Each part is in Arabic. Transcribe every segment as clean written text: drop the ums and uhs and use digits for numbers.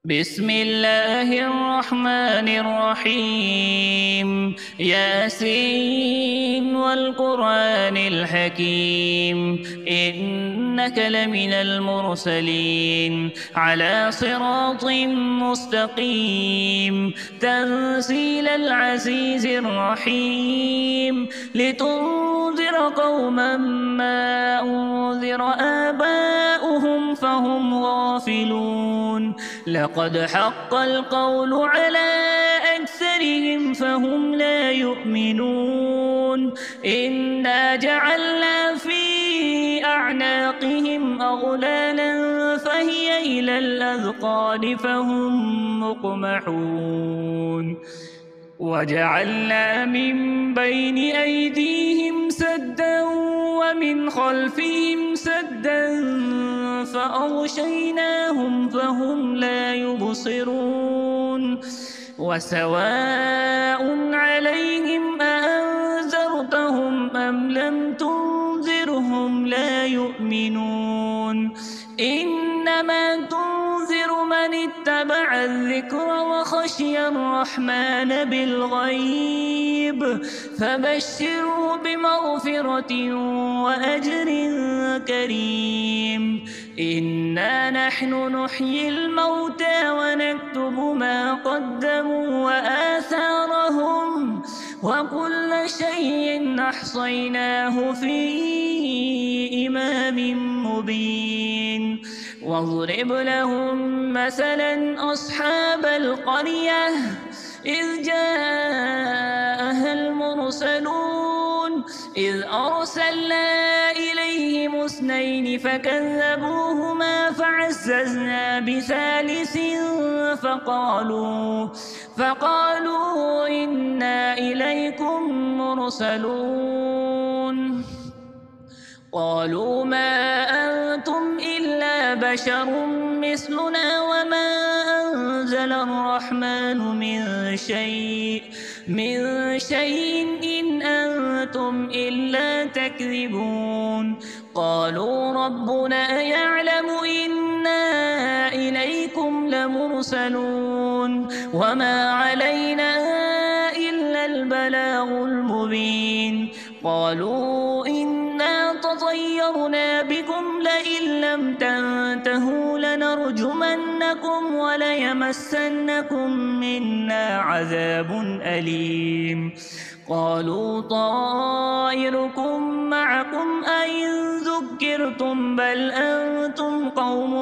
بسم الله الرحمن الرحيم. ياسين والقرآن الحكيم، إنك لمن المرسلين على صراط مستقيم، تنزيل العزيز الرحيم، لتنذر قوما ما أنذر آباؤهم فهم غافلون. لقد حق القول على أكثرهم فهم لا يؤمنون. إنا جعلنا في أعناقهم أغلالا فهي إلى الأذقان فهم مقمحون. وجعلنا من بين أيديهم سدا ومن خلفهم سدا فأغشيناهم فهم لا يبصرون. وسواء عليهم أأنذرتهم أم لم تنذرهم لا يؤمنون. إنما تنذر من اتبع الذكر وخشي الرحمن بالغيب، فبشره بمغفرة وأجر كريم. إنا نحن نحيي الموتى ونكتب ما قدموا وآثارهم، وكل شيء أحصيناه في إمام مبين. واضرب لهم مثلا أصحاب القرية إذ جاءها المرسلون إذ أرسلنا إليهم اثنين فكذبوهما فعززنا بثالث فقالوا إنا إليكم مرسلون. قالوا ما أنتم إلا بشر مثلنا وما أنزل الرحمن من شيء إن أنتم إلا تكذبون. قالوا ربنا يعلم إنا إليكم لمرسلون وما علينا إلا البلاغ المبين. قالوا إنا تطيرنا بكم لئن لم تنتهوا لنرجمنكم وليمسنكم منا عذاب أليم. قالوا طائركم معكم أئن ذكرتم بل أنتم قوم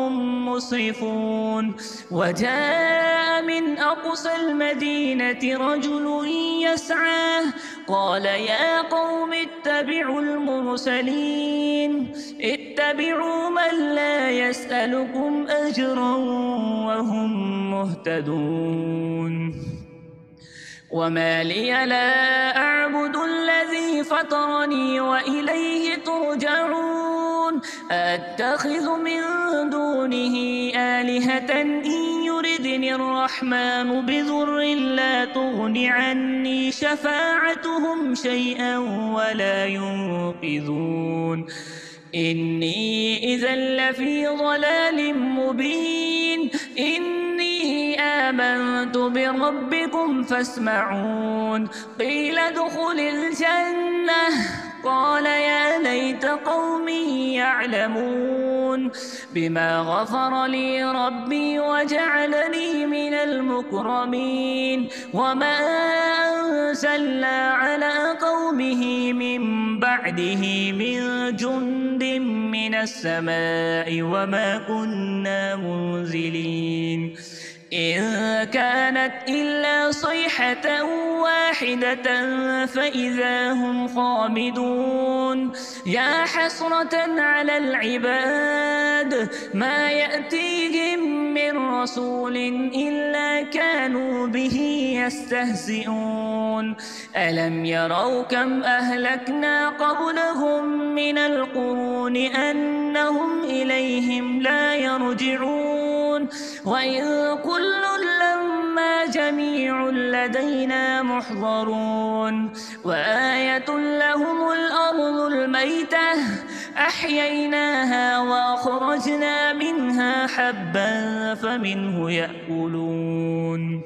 مسرفون. وجاء من أقصى المدينة رجل يسعى قال يا قوم اتبعوا المرسلين اتبعوا من لا يسألكم أجرا وهم مهتدون. وما لي لا أعبد الذي فطرني وإليه ترجعون. أتخذ من دونه آلهة إن يردني الرحمن بضر لا تغن عني شفاعتهم شيئا ولا ينقذون. إني إذا لفي ضلال مبين. إني آمنت بربكم فاسمعون. قيل ادخل الجنة قال يا ليت قومي يعلمون بما غفر لي ربي وجعلني من المكرمين. وما أنزلنا على قومه من بعده من جند من السماء وما كنا منزلين. إن كانت إلا صيحة واحدة فإذا هم خامدون. يا حسرة على العباد ما يأتيهم من رسول إلا كانوا به يستهزئون. ألم يروا كم أهلكنا قبلهم من القرون أنهم إليهم لا يرجعون. وإذ كل لما جميع لدينا محضرون. وآية لهم الأرض الميتة أحييناها وأخرجنا منها حبا فمنه يأكلون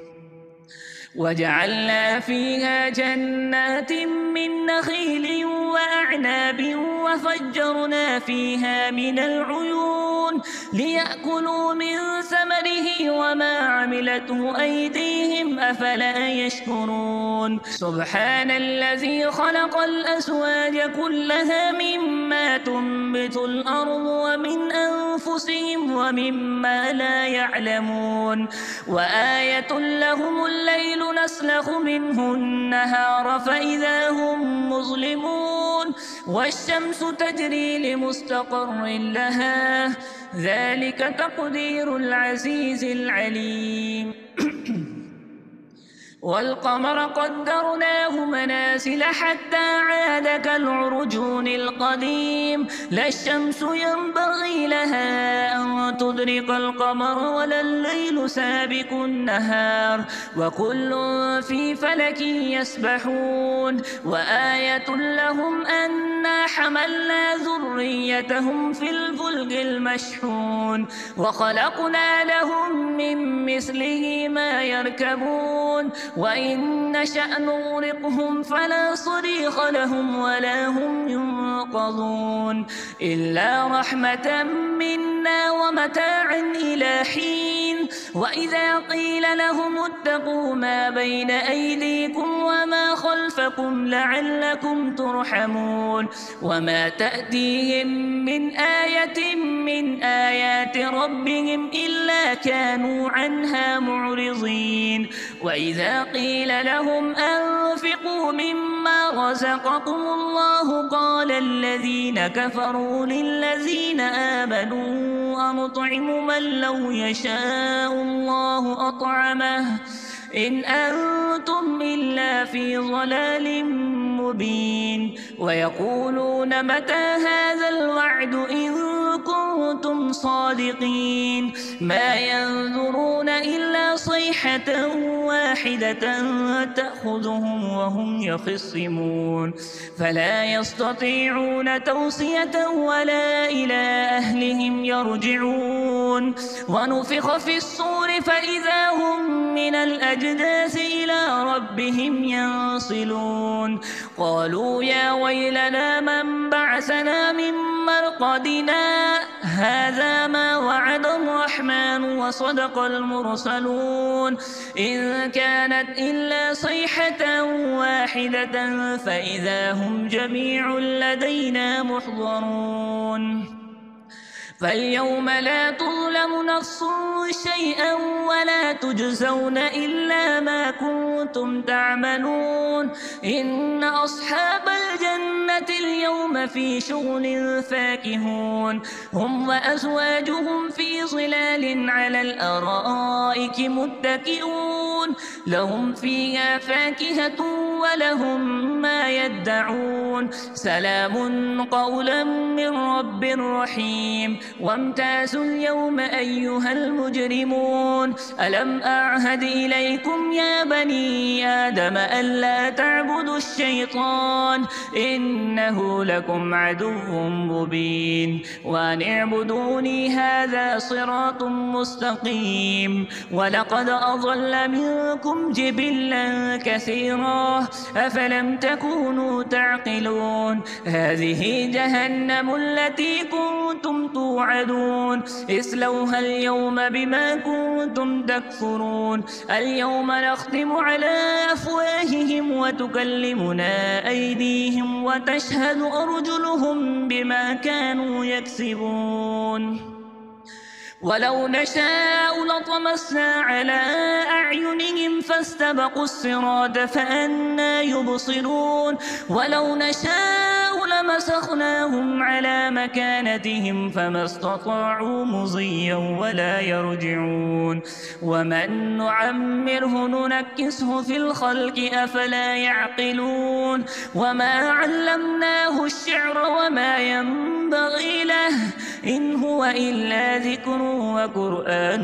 وجعلنا فيها جنات من نخيل وأعناب وفجرنا فيها من العيون ليأكلوا من ثمره وما عملته أيديهم أفلا يشكرون سبحان الذي خلق الأزواج كلها مما تنبت الأرض ومن أنفسهم ومما لا يعلمون وآية لهم الليل نسلخ منه النهار فإذا هم مظلمون والشمس تجري لمستقر لها ذلك تقدير العزيز العليم والقمر قدرناه منازل حتى عاد كالعرجون القديم لا الشمس ينبغي لها أن تدرك القمر ولا الليل سابق النهار وكل في فلك يسبحون وآية لهم أنا حملنا ذريتهم في الفلك المشحون وخلقنا لهم من مثله ما يركبون وإن نشأ نغرقهم فلا صريخ لهم ولا هم ينقذون إلا رحمة منا ومتاعا إلى حين وإذا قيل لهم اتقوا ما بين أيديكم وما خلفكم لعلكم ترحمون وما تأتيهم من آية من آيات ربهم إلا كانوا عنها معرضين وإذا قيل لهم أنفقوا مما رزقكم الله قال الذين كفروا للذين آمنوا أنطعم من لو يشاء الله أطعمه إن أنتم إلا في ضلال مبين ويقولون متى هذا الوعد إن كنتم صادقين ما ينظرون إلا صيحة واحدة تأخذهم وهم يخصمون فلا يستطيعون توصية ولا إلى أهلهم يرجعون ونفخ في الصور فإذا هم من الأجداث إلى ربهم ينصلون قالوا يا ويلنا من بعثنا من مرقدنا هذا ما وعد الرحمن وصدق المرسلون إن كانت إلا صيحة واحدة فإذا هم جميع لدينا محضرون فاليوم لا تظلم نفس شيئا ولا تجزون إلا ما كنتم تعملون إن أصحاب الجنة اليوم في شغل فاكهون هم وأزواجهم في ظلال على الأرائك متكئون لهم فيها فاكهة ولهم ما يدعون سلام قولا من رب رحيم وامتازوا اليوم أيها المجرمون ألم أعهد إليكم يا بني آدم ألا تعبدوا الشيطان إنه لكم عدو مبين وأن اعبدوني هذا صراط مستقيم ولقد أضل منكم جبلا كثيرا أفلم تكونوا تعقلون هذه جهنم التي كنتم توعدون اصلوها اليوم بما كنتم تكفرون اليوم نختم على أفواههم وتكلمنا أيديهم وتشهد أرجلهم بما كانوا يكسبون ولو نشاء لطمسنا على أعينهم فاستبقوا الصراط فأنى يبصرون ولو نشاء لمسخناهم على مكانتهم فما استطاعوا مضيا ولا يرجعون ومن نعمره ننكسه في الخلق أفلا يعقلون وما علمناه الشعر وما ينبغي له إن هو إلا ذكر وقرآن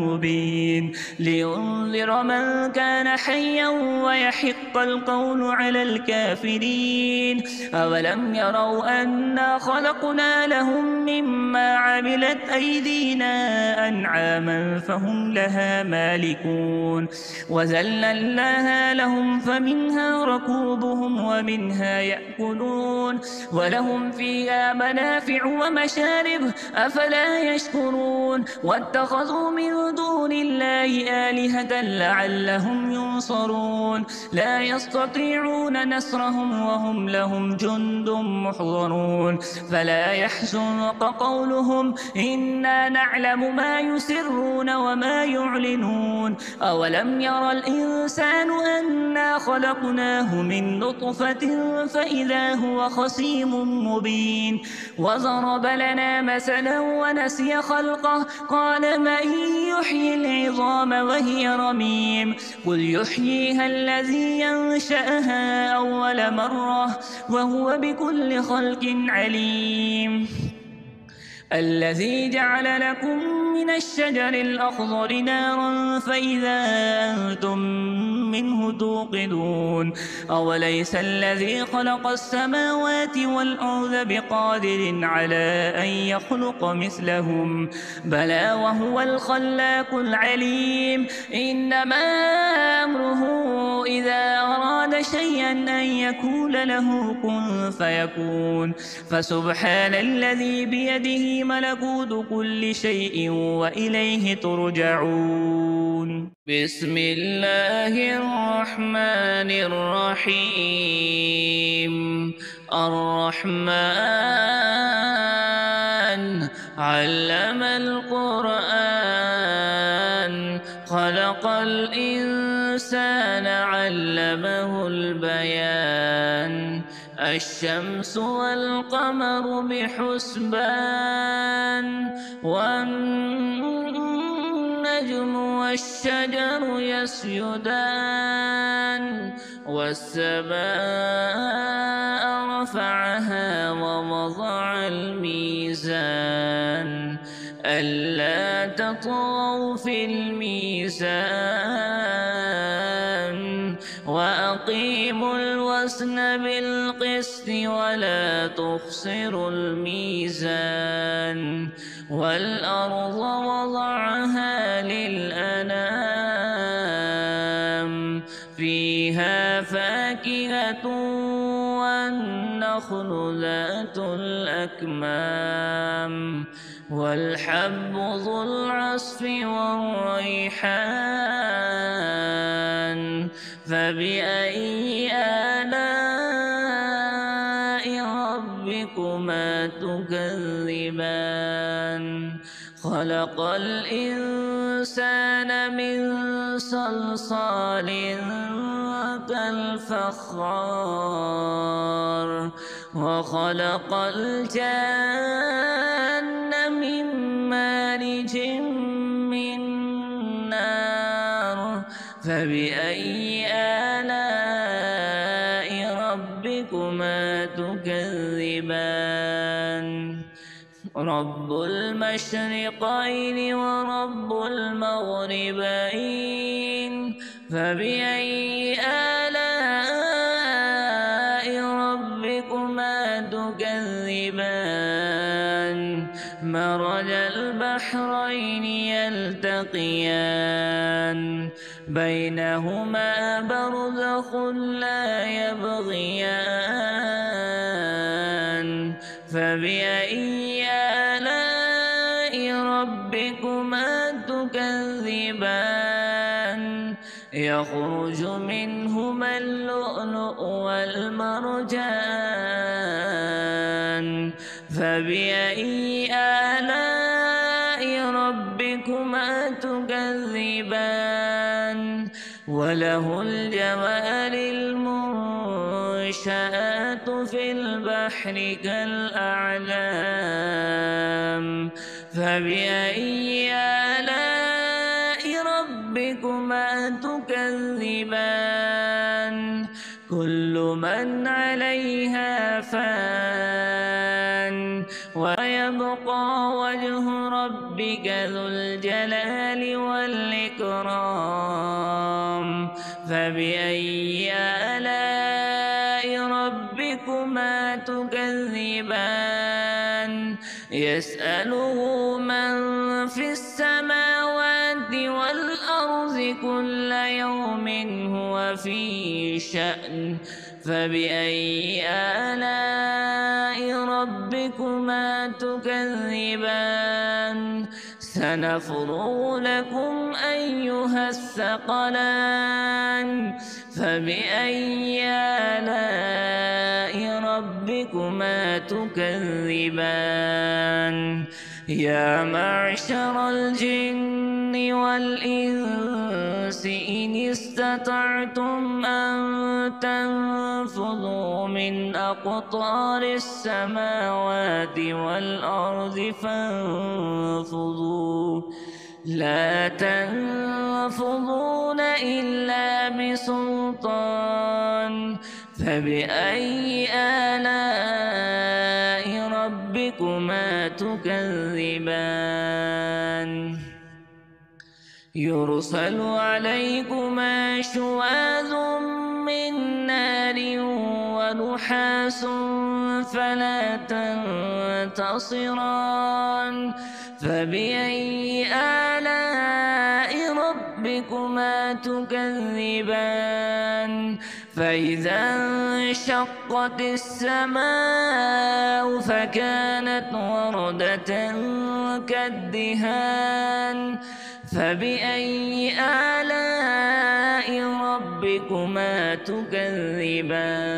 مبين لينذر من كان حيا ويحق القول على الكافرين أولم أولم يروا أنا خلقنا لهم مما عملت أيدينا أنعاما فهم لها مالكون وذللناها لهم فمنها ركوبهم ومنها يأكلون ولهم فيها منافع ومشارب أفلا يشكرون واتخذوا من دون الله آلهة لعلهم ينصرون لا يستطيعون نصرهم وهم لهم جند محضرون فلا يحزنك قولهم إنا نعلم ما يسرون وما يعلنون أولم ير الإنسان أنا خلقناه من نطفة فإذا هو خصيم مبين وضرب لنا مثلا ونسي خلقه قال من يحيي العظام وهي رميم قل يحييها الذي ينشأها أول مرة وهو بكل خلق عليم الذي جعل لكم من الشجر الأخضر نارا فإذا أنتم منه توقدون أوليس الذي خلق السماوات والأرض بقادر على أن يخلق مثلهم بلى وهو الخلاق العليم إنما أمره إذا أراد شيئا أن يكون له كن فيكون فسبحان الذي بيده ملكوت كل شيء وإليه ترجعون بسم الله الرحمن الرحيم الرحمن علم القرآن خلق الإنسان علمه البيان الشمس والقمر بحسبان والنجم والشجر يسجدان والسماء رفعها ووضع الميزان ألا تطغوا في الميزان وأقيموا الوزن بالقسط ولا تخسروا الميزان والأرض وضعها للأنام فيها فاكهة والنخل ذات الأكمام والحب ذو العصف والريحان فبأي آلاء ربكما تكذبان خلق الإنسان من صلصال كالفخار وخلق الجان من مارج من نار فبأي آلاء ربكما تكذبان رب المشرقين ورب المغربين فبأي آلاء ربكما تكذبان مرج البحرين يلتقيان بينهما برزخ لا يبغيان فبأي آلاء ربكما تكذبان يخرج منهما اللؤلؤ والمرجان فبأي آلاء ربكما تكذبان وله الجوار المنشآت في البحر كالأعلام فبأي آلاء ربكما تكذبان كل من عليها فان ويبقى وجه ربك ذو الجلال والإكرام فبأي آلاء ربكما تكذبان يسأله من في السماوات والأرض كل يوم هو في شأن فبأي آلاء ربكما تكذبان سنفرغ لكم أيها الثقلان فبأي آلاء ربكما تكذبان يا معشر الجن والإنس إن استطعتم أن تنفذوا من أقطار السماوات والأرض فانفذوا لا تنفذون إلا بسلطان فبأي آلاء ربكما تكذبان يرسل عليكما شواظ من نار ونحاس فلا تنتصران فبأي آلاء ربكما تكذبان فإذا انشقت السماء فكانت وردة كالدهان فبأي آلاء ربكما تكذبان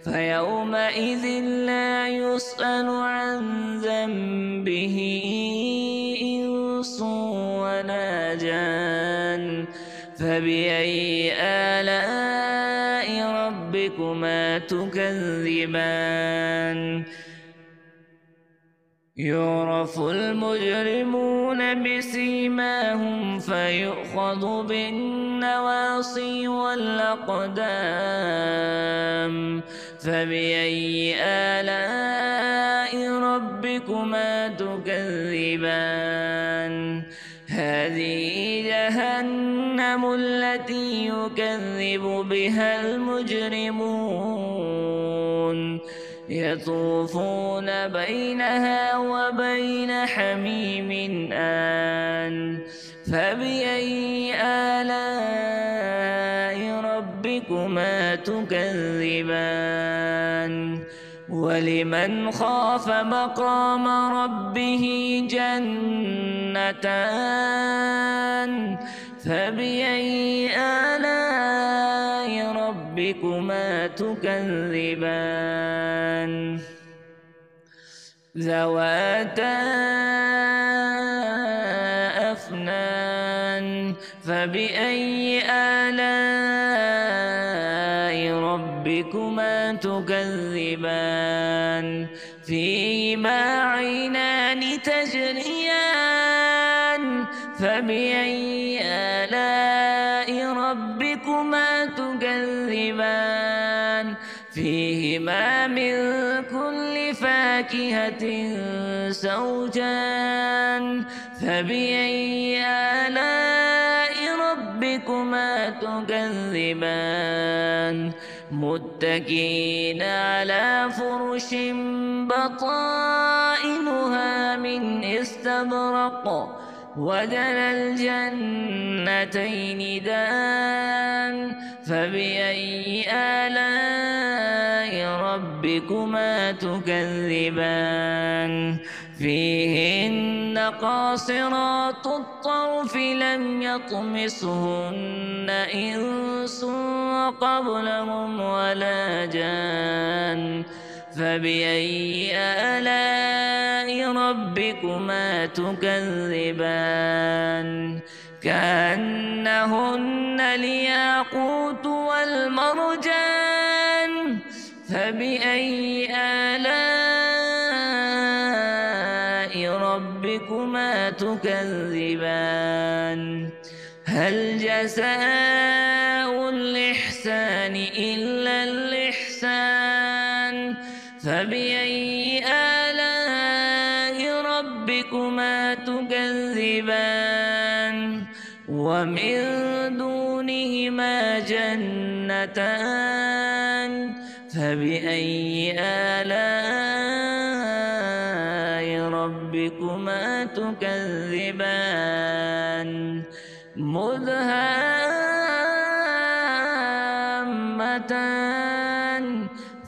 فيومئذ لا يسأل عن ذنبه إنس ولا جان فبأي آلاء ربكما تكذبان يعرف المجرمون بسيماهم فيؤخذ بالنواصي والأقدام فبأي آلاء ربكما تكذبان هذه جهنم التي يكذب بها المجرمون يطوفون بينها وبين حميم آن فبأي آلاء ربكما تكذبان ولمن خاف مقام ربه جنتان فبأي آلاء ربكما تكذبان ذواتا أفنان فبأي آلاء ربكما تكذبان فيهما عينان تجريان فبأي آلاء ربكما تكذبان فيهما من كل فاكهة زوجان فبأي آلاء ربكما تكذبان متكئين على فرش بطائنها من استبرق وجنى الجنتين دان فبأي آلاء ربكما تكذبان فيهن قاصرات الطرف لم يطمسهن إنس قبلهم ولا جان فبأي آلاء ربكما تكذبان كأنهن الياقوت والمرجان فبأي آلاء ربكما تكذبان هل جزاء الإحسان إلا الإحسان فبأي آلاء ربكما تكذبان ومن دونهما جنتان فبأي آلاء ربكما تكذبان مدهامتان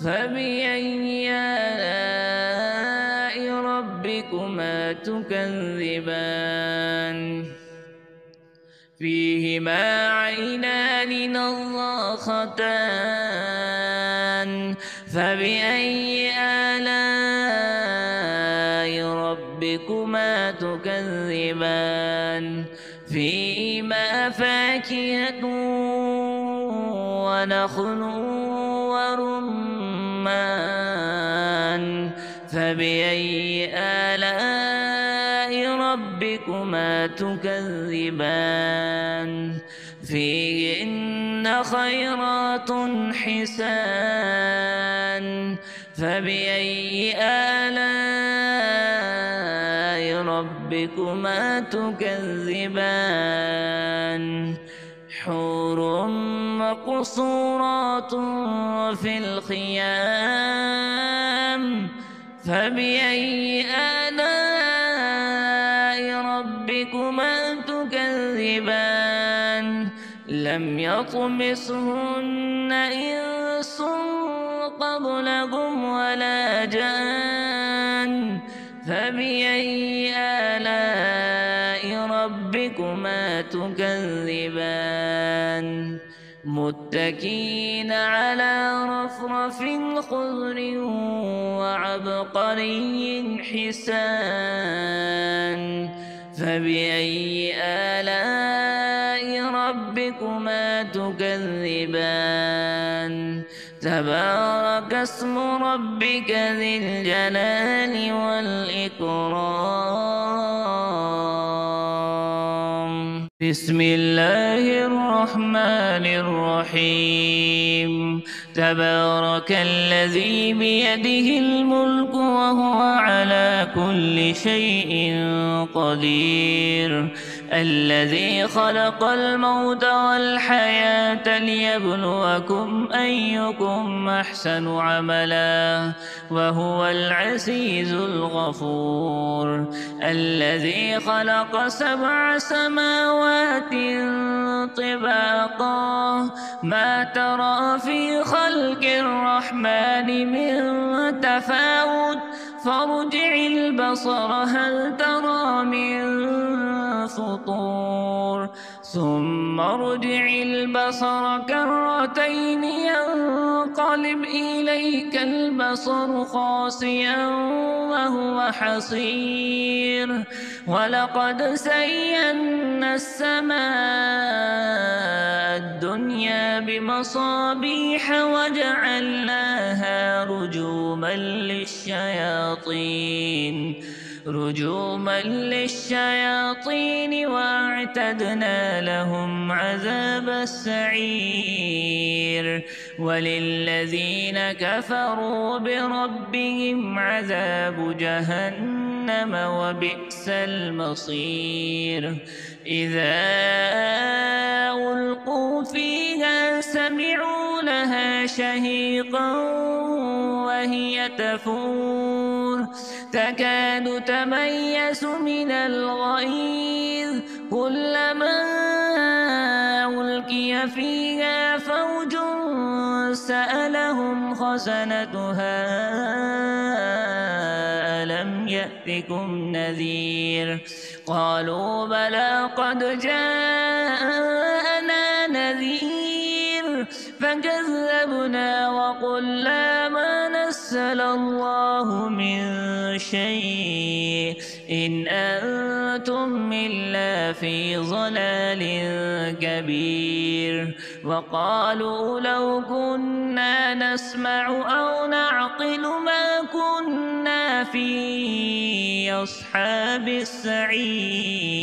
فبأي آلاء ربكما تكذبان فيهما عينان نضاختان فبأي آلاء ربكما تكذبان فيهما فاكهة ونخل ورمان فبأي آلاء ربكما تكذبان فيهن خيرات حسان فبأي آلاء ربكما تكذبان حور مقصورات في الخيام فبأي آلاء ربكما تكذبان لم يطمثهن إنس قبلهم ولا جان فبأي آلاء ربكما تكذبان متكئين على رفرف خضر وعبقري حسان فبأي آلاء ربكما تكذبان تبارك اسم ربك ذي الجلال والإكرام بسم الله الرحمن الرحيم تبارك الذي بيده الملك وهو على كل شيء قدير الذي خلق الموت والحياة ليبلوكم أيكم أحسن عملا وهو العزيز الغفور الذي خلق 7 سماوات طباقا ما ترى في خلق الرحمن من تفاوت فارجع البصر هل ترى من فطور ثم ارجع البصر كرتين ينقلب إليك البصر خاسئا وهو حصير ولقد زينا السماء الدنيا بمصابيح وجعلناها رجوما للشياطين واعتدنا لهم عذاب السعير وللذين كفروا بربهم عذاب جهنم وبئس المصير إذا ألقوا فيها سمعوا لها شهيقا وهي تفور تكاد تميز من الغيظ كلما ألقي فيها فوج سألهم خزنتها ألم يأتكم نذير قالوا بلى قد جاءنا نذير فكذبنا وقلنا ما نزل الله من شيء إن أنتم إلا في ضلال كبير وقالوا لو كنا نسمع أو نعقل ما كنا في أصحاب السعير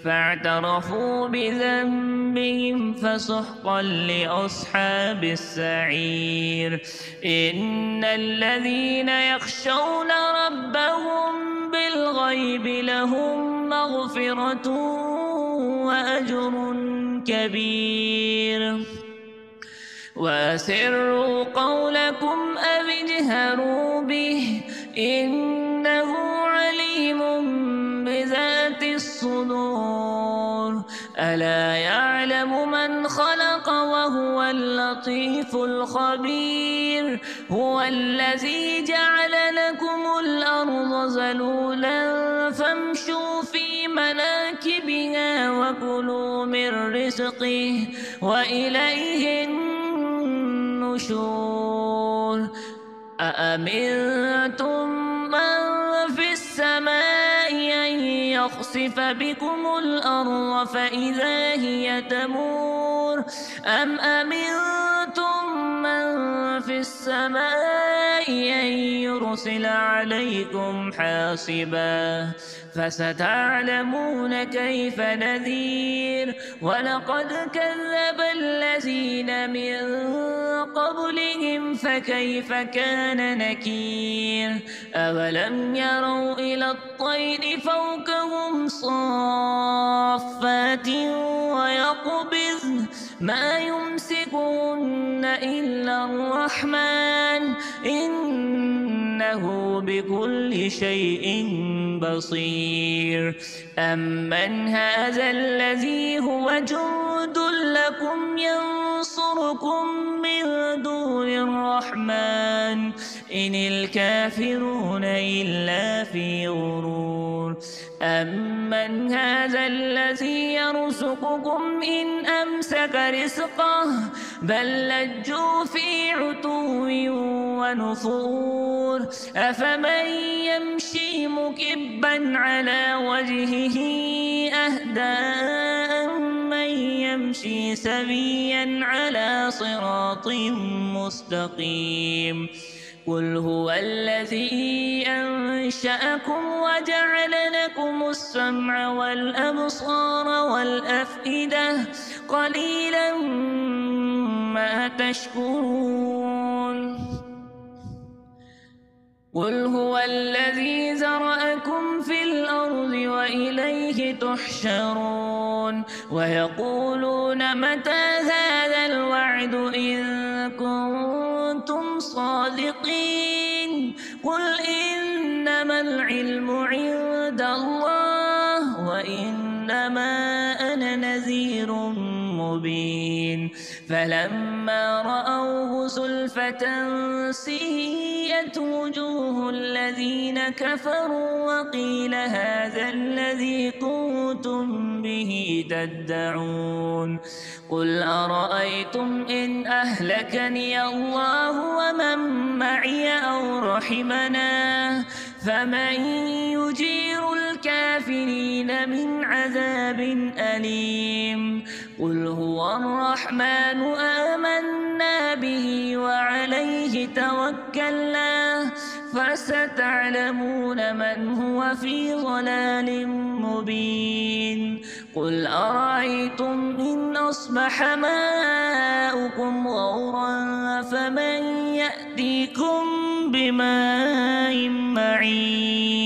فاعترفوا بذنبهم فسحقا لأصحاب السعير إن الذين يخشون ربهم بالغيب لهم مغفرة وأجر كبير وأسروا قولكم أو اجهروا به إنه ألا يعلم من خلق وهو اللطيف الخبير هو الذي جعل لكم الأرض ذلولا فامشوا في مناكبها وكلوا من رزقه وإليه النشور أأمنتم من في السماء أن يخسف بكم الأرض فإذا هي تمور أم أمنتم من في السماء أن يرسل عليكم حاصبا فستعلمون كيف نذير ولقد كذب الذين من قبلهم فكيف كان نكير أولم يروا إلى الطير فوقهم صافات ويقبضن ما يمسكهن إلا الرحمن إنه بكل شيء بصير أمن هذا الذي هو جند لكم ينصركم من دون الرحمن إن الكافرون إلا في غرور أمن هذا الذي يرزقكم إن أمسك رزقه بل لجوا في عتو ونفور أفمن يمشي مكبا على وجهه أهدى أمن يمشي سويا على صراط مستقيم قل هو الذي أنشأكم وجعل لكم السمع والأبصار والأفئدة قليلا ما تشكرون قل هو الذي ذرأكم في الأرض وإليه تحشرون ويقولون متى هذا الوعد إن كنتم صادقين قل إنما العلم عند الله وإنما أنا نذير مبين فلما رأوه زلفة سيئت وجوه الذين كفروا وقيل هذا الذي كنتم به تدعون قل أرأيتم إن أهلكني الله ومن معي أو رحمنا فمن يجير الكافرين من عذاب أليم قل هو الرحمن آمنا به وعليه توكلنا فستعلمون من هو في ضلال مبين قل أرأيتم إن أصبح ماؤكم غورا فمن يأتيكم بماء معين